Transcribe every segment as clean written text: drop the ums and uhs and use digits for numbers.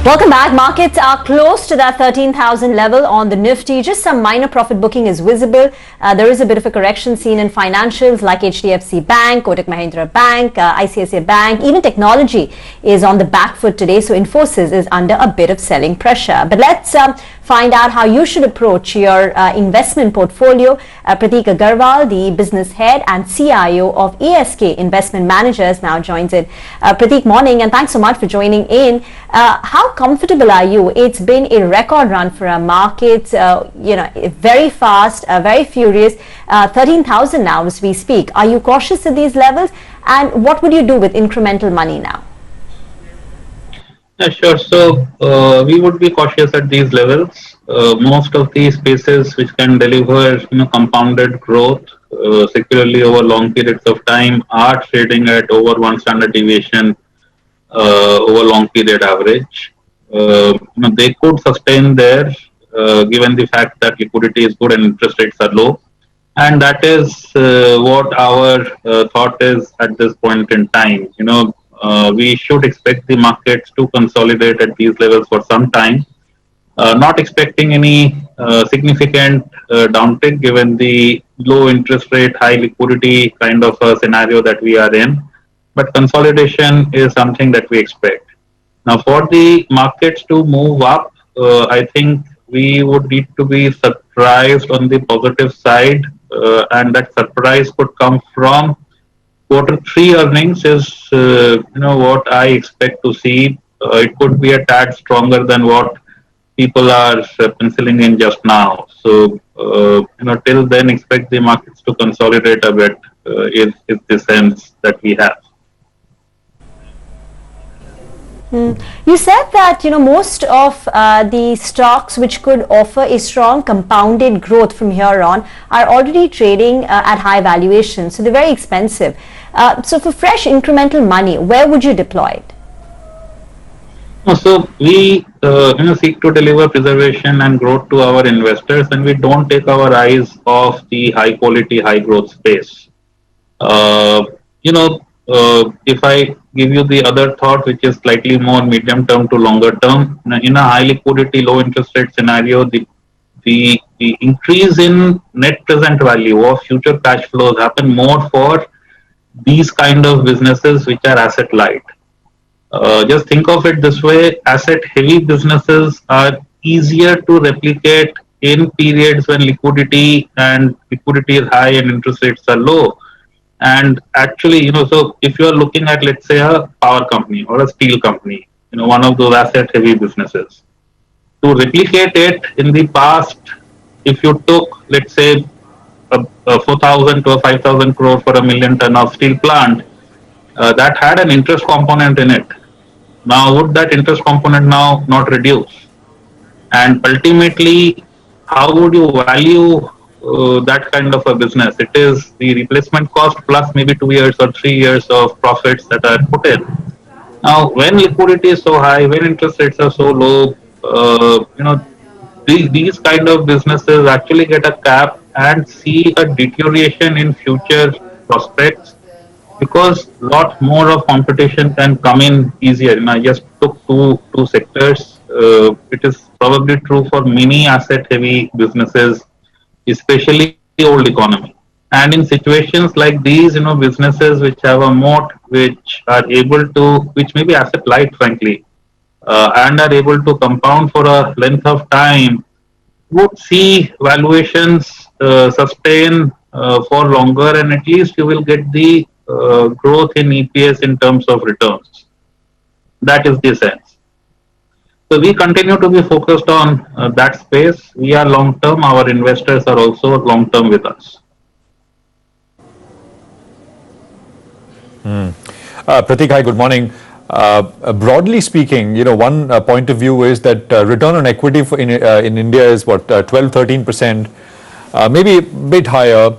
Welcome back. Markets are close to that 13,000 level on the Nifty. Just some minor profit booking is visible. There is a bit of a correction seen in financials like HDFC Bank, Kotak Mahindra Bank, ICICI Bank. Even technology is on the back foot today. So Infosys is under a bit of selling pressure. But let's find out how you should approach your investment portfolio. Prateek Aggarwal, the business head and CIO of ASK Investment Managers, now joins in. Prateek, morning, and thanks so much for joining in. How comfortable are you? It's been a record run for our markets, very fast, very furious, 13,000 now as we speak. Are you cautious at these levels? And what would you do with incremental money now? Yeah, sure. So we would be cautious at these levels. Most of these spaces which can deliver compounded growth securely over long periods of time are trading at over one standard deviation over long period average. They could sustain there given the fact that liquidity is good and interest rates are low. And that is what our thought is at this point in time. We should expect the markets to consolidate at these levels for some time. Not expecting any significant downtick given the low interest rate, high liquidity kind of a scenario that we are in. But consolidation is something that we expect. Now, for the markets to move up, I think we would need to be surprised on the positive side, and that surprise could come from Q3 earnings is, what I expect to see. It could be a tad stronger than what people are penciling in just now. So, till then, expect the markets to consolidate a bit. Is the sense that we have. You said that most of the stocks which could offer a strong compounded growth from here on are already trading at high valuations, so they're very expensive. So for fresh incremental money, where would you deploy it? So we seek to deliver preservation and growth to our investors, and we don't take our eyes off the high quality, high growth space. If I give you the other thought, which is slightly more medium term to longer term, in a high liquidity, low interest rate scenario, the increase in net present value of future cash flows happen more for these kind of businesses which are asset light. Just think of it this way: asset heavy businesses are easier to replicate in periods when liquidity is high and interest rates are low. And actually, so if you are looking at, let's say, a power company or a steel company, one of those asset heavy businesses, to replicate it in the past, if you took, let's say, a 4,000 to a 5,000 crore for a million ton of steel plant, that had an interest component in it. Now, would that interest component now not reduce? And ultimately, how would you value that kind of a business? It is the replacement cost plus maybe 2 years or 3 years of profits that are put in. Now, when liquidity is so high, when interest rates are so low, these kind of businesses actually get a cap and see a deterioration in future prospects because a lot more of competition can come in easier. I just took two sectors. It is probably true for many asset heavy businesses, especially the old economy. And in situations like these, businesses which have a moat, which may be asset light, frankly, and are able to compound for a length of time, would see valuations sustain for longer, and at least you will get the growth in EPS in terms of returns. That is the sense. So we continue to be focused on that space. We are long term. Our investors are also long term with us. Prateek, hi, good morning. Broadly speaking, one point of view is that return on equity in India is 12-13%, maybe a bit higher.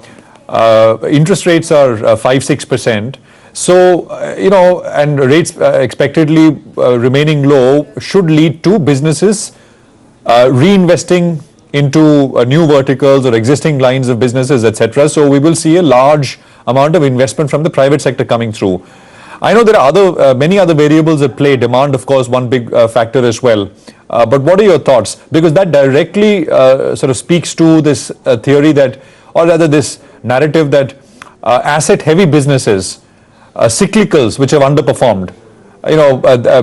Interest rates are 5-6%. So, and rates expectedly remaining low should lead to businesses reinvesting into new verticals or existing lines of businesses, etc. So we will see a large amount of investment from the private sector coming through. I know there are many other variables at play. Demand, of course, one big factor as well. But what are your thoughts? Because that directly sort of speaks to this theory that, or rather this narrative that asset-heavy businesses, cyclicals which have underperformed,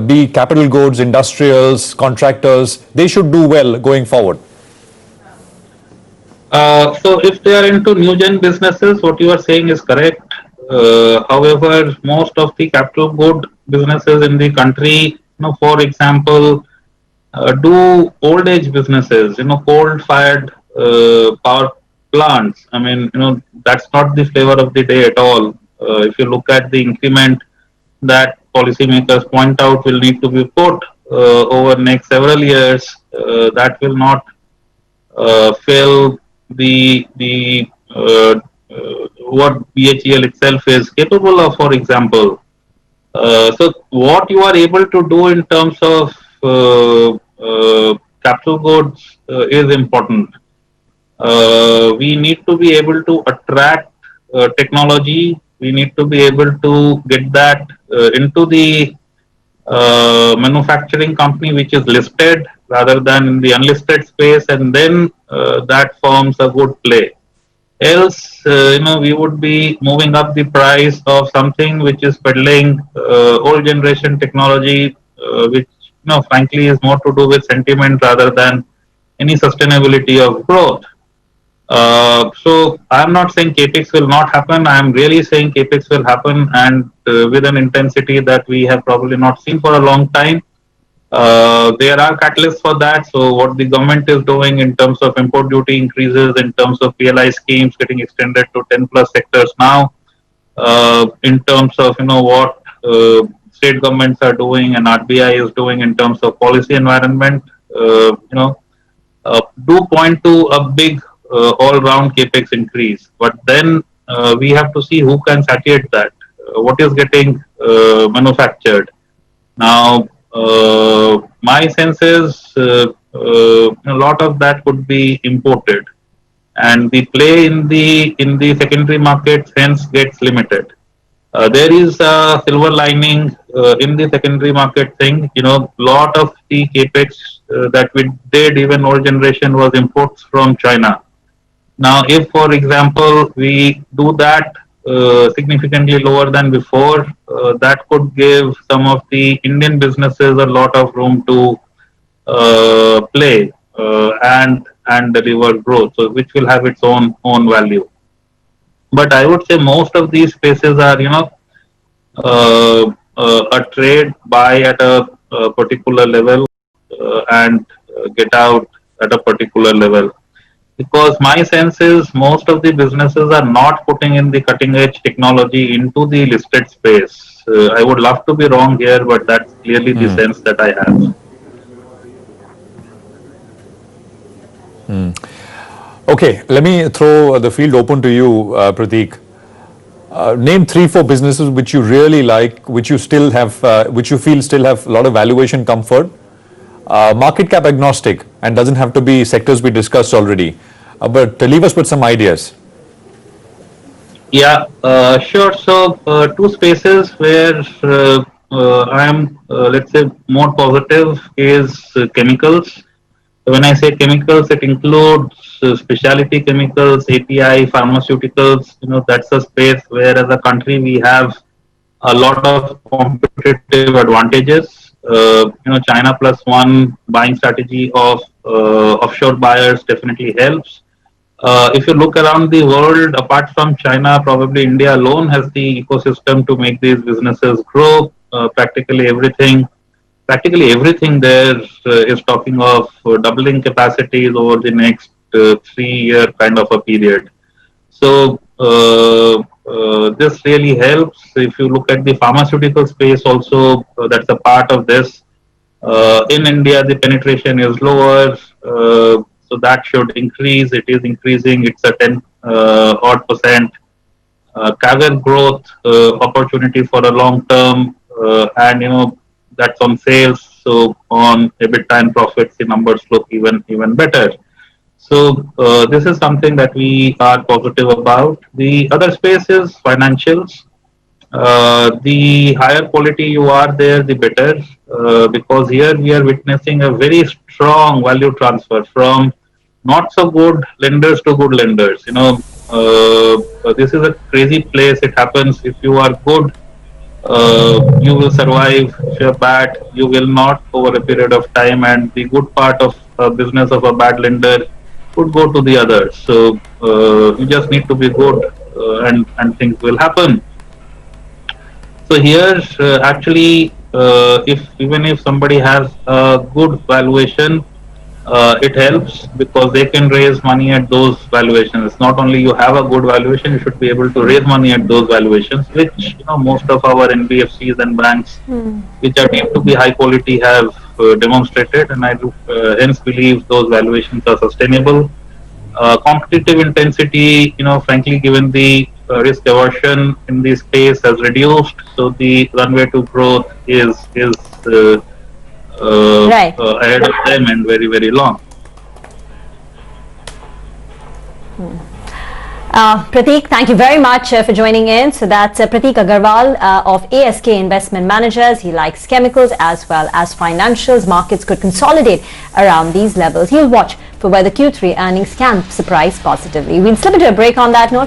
be capital goods, industrials, contractors, they should do well going forward. So if they are into new gen businesses, what you are saying is correct. However, most of the capital good businesses in the country, for example, do old age businesses, coal fired power plants. I mean, that's not the flavor of the day at all. If you look at the increment that policymakers point out will need to be put over next several years, that will not fill what BHEL itself is capable of, for example. So what you are able to do in terms of capital goods is important. We need to be able to attract technology. We need to be able to get that into the manufacturing company which is listed rather than in the unlisted space, and then that forms a good play. Else, we would be moving up the price of something which is peddling old generation technology, which, frankly, is more to do with sentiment rather than any sustainability of growth. So I'm not saying capex will not happen. I'm really saying capex will happen, and with an intensity that we have probably not seen for a long time. There are catalysts for that. So what the government is doing in terms of import duty increases, in terms of PLI schemes getting extended to 10 plus sectors now, in terms of what state governments are doing and RBI is doing in terms of policy environment, do point to a big all-round capex increase. But then we have to see who can satiate that. What is getting manufactured now? My sense is a lot of that could be imported, and the play in the secondary market hence gets limited. There is a silver lining in the secondary market thing. Lot of the capex that we did, even old generation, was imports from China. Now, if, for example, we do that significantly lower than before, that could give some of the Indian businesses a lot of room to play and deliver growth, so which will have its own value. But I would say most of these spaces are, a trade, buy at a particular level and get out at a particular level. Because my sense is most of the businesses are not putting in the cutting edge technology into the listed space. I would love to be wrong here, but that's clearly the sense that I have. Okay, let me throw the field open to you, Prateek. Name 3-4 businesses which you really like, which you still have, which you feel still have a lot of valuation comfort. Market cap agnostic, and doesn't have to be sectors we discussed already, but leave us with some ideas. Yeah, sure. So two spaces where I am, let's say, more positive is chemicals. When I say chemicals, it includes specialty chemicals, API, pharmaceuticals. That's a space where, as a country, we have a lot of competitive advantages. China plus one buying strategy of offshore buyers definitely helps. If you look around the world, apart from China, probably India alone has the ecosystem to make these businesses grow. Practically everything there is talking of doubling capacities over the next 3-year kind of a period. So this really helps. If you look at the pharmaceutical space also, that's a part of this. In India, the penetration is lower, so that should increase. It is increasing. It's a 10 odd percent CAGR growth opportunity for a long term, and that's on sales. So on EBITDA and profits, the numbers look even better. So this is something that we are positive about. The other space is financials. the higher quality you are there, the better, because here we are witnessing a very strong value transfer from not so good lenders to good lenders. This is a crazy place. It happens if you are good, you will survive. If you're bad, you will not over a period of time. And the good part of business of a bad lender would go to the others. So you just need to be good, and things will happen. So here, actually, if even if somebody has a good valuation, it helps because they can raise money at those valuations. It's not only you have a good valuation, you should be able to raise money at those valuations, which most of our NBFCs and banks, which are deemed to be high quality, have demonstrated, and I do hence believe those valuations are sustainable. Competitive intensity, frankly, given the risk aversion in the space has reduced, so the runway to growth is Right. ahead of them and very, very long. Prateek, thank you very much for joining in. So that's Prateek Agarwal of ASK Investment Managers. He likes chemicals as well as financials. Markets could consolidate around these levels. He'll watch for where the Q3 earnings can surprise positively. We'll slip into a break on that note.